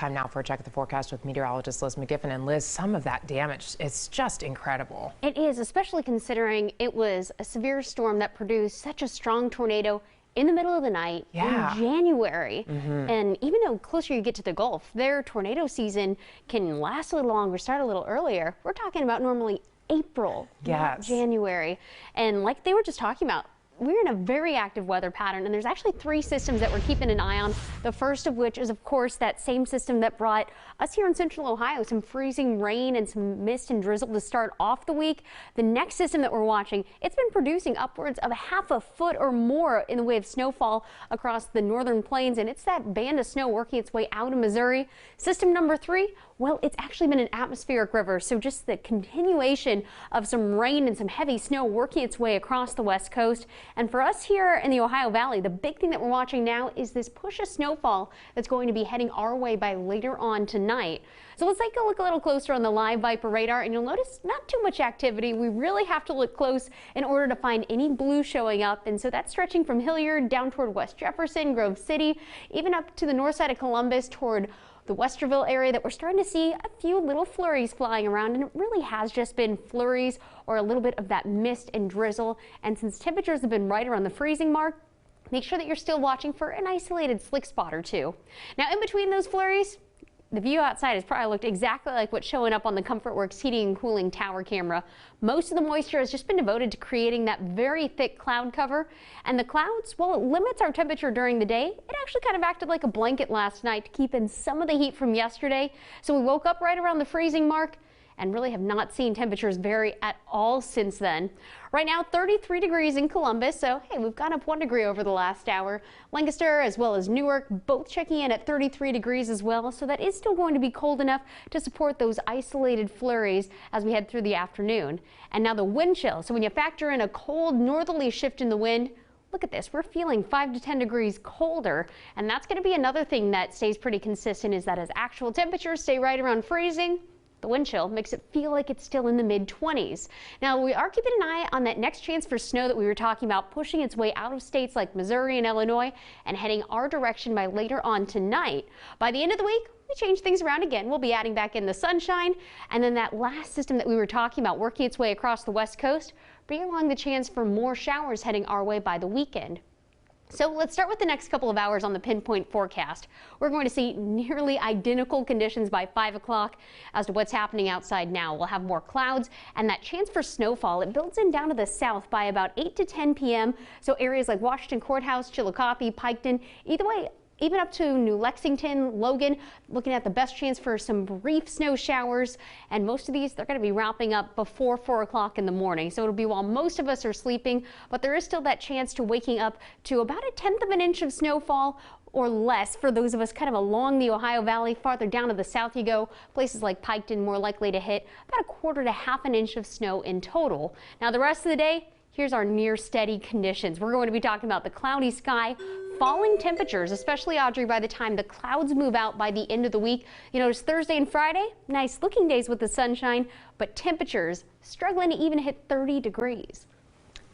time now for a check of the forecast with meteorologist Liz McGiffin. And Liz, some of that damage, it's just incredible. It is, especially considering it was a severe storm that produced such a strong tornado in the middle of the night in January. And even though closer you get to the Gulf, their tornado season can last a little longer, start a little earlier. We're talking about normally April, not January. And like they were just talking about, we're in a very active weather pattern, and there's actually 3 systems that we're keeping an eye on. The first of which is, of course, that same system that brought us here in central Ohio some freezing rain and some mist and drizzle to start off the week. The next system that we're watching, it's been producing upwards of ½ a foot or more in the way of snowfall across the northern plains, and it's that band of snow working its way out of Missouri. System number 3, well, it's actually been an atmospheric river, so just the continuation of some rain and some heavy snow working its way across the west coast. And for us here in the Ohio Valley, the big thing that we're watching now is this push of snowfall that's going to be heading our way by later on tonight. So let's take a look a little closer on the live Viper radar, and you'll notice not too much activity. We really have to look close in order to find any blue showing up, and so that's stretching from Hilliard down toward West Jefferson, Grove City, even up to the north side of Columbus toward the Westerville area, that we're starting to see a few little flurries flying around, and it really has just been flurries or a little bit of that mist and drizzle. And since temperatures have been right around the freezing mark, make sure that you're still watching for an isolated slick spot or two. Now, in between those flurries, the view outside has probably looked exactly like what's showing up on the ComfortWorks heating and cooling tower camera. Most of the moisture has just been devoted to creating that very thick cloud cover. And the clouds, while it limits our temperature during the day, it actually kind of acted like a blanket last night to keep in some of the heat from yesterday. So we woke up right around the freezing mark and really have not seen temperatures vary at all since then. Right now, 33 degrees in Columbus, so hey, we've gone up 1 degree over the last hour. Lancaster as well as Newark both checking in at 33 degrees as well, so that is still going to be cold enough to support those isolated flurries as we head through the afternoon. And now the wind chill, so when you factor in a cold northerly shift in the wind, look at this, we're feeling 5 to 10 degrees colder, and that's going to be another thing that stays pretty consistent, is that as actual temperatures stay right around freezing, the wind chill makes it feel like it's still in the mid-20s. Now, we are keeping an eye on that next chance for snow that we were talking about, pushing its way out of states like Missouri and Illinois and heading our direction by later on tonight. By the end of the week, we change things around again. We'll be adding back in the sunshine, and then that last system that we were talking about working its way across the west coast, bringing along the chance for more showers heading our way by the weekend. So let's start with the next couple of hours on the pinpoint forecast. We're going to see nearly identical conditions by 5 o'clock as to what's happening outside now. We'll have more clouds, and that chance for snowfall, it builds in down to the south by about 8 to 10 p.m. So areas like Washington Courthouse, Chillicothe, Piketon, either way, even up to New Lexington, Logan, looking at the best chance for some brief snow showers. And most of these, they're going to be wrapping up before 4 o'clock in the morning. So it'll be while most of us are sleeping, but there is still that chance to waking up to about 1/10 of an inch of snowfall or less for those of us kind of along the Ohio Valley. Farther down to the south you go, places like Piketon more likely to hit about 1/4 to ½ an inch of snow in total. Now the rest of the day, here's our near steady conditions. We're going to be talking about the cloudy sky, falling temperatures, especially, Audrey, by the time the clouds move out by the end of the week. You notice Thursday and Friday, nice looking days with the sunshine, but temperatures struggling to even hit 30 degrees.